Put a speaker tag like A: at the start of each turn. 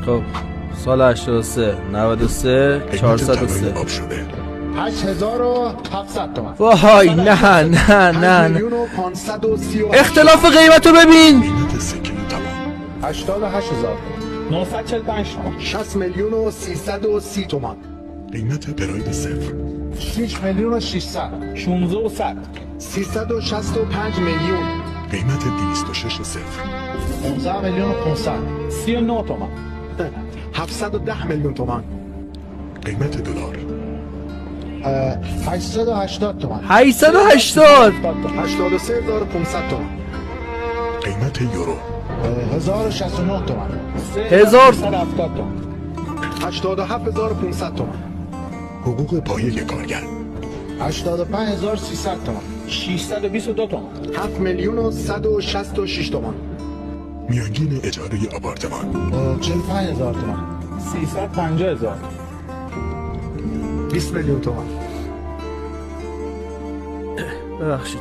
A: خب سال 83 93 403
B: آب شده
C: 8700 تومان.
A: وای نه نه نه نه
C: 530
A: اختلاف قیمت رو ببین.
B: قیمت سکه تمام
C: 88000
D: 945 تومان.
C: 60 میلیون و 330 تومان.
B: قیمت پراید صفر
C: 6 میلیون و 600
D: 16 و 100
C: 365 میلیون
B: قیمت 206 صفر
C: 15 میلیون و 500
D: 39 تومان.
C: 710 میلیون تومان.
B: قیمت دلار
C: 880 تومان.
A: 880
C: 83500 تومان.
B: قیمت یورو
C: 1069 تومان.
D: 1370 تومان.
C: 87500 تومان.
B: حقوق پایه کارگر
C: 85300 تومان.
D: 622 تومان.
C: 7 میلیون و 166 تومان.
B: میانگین اجاره آپارتمان
C: 45000 تومان.
D: 350,000
C: 20 میلیون تومان.
A: ببخشید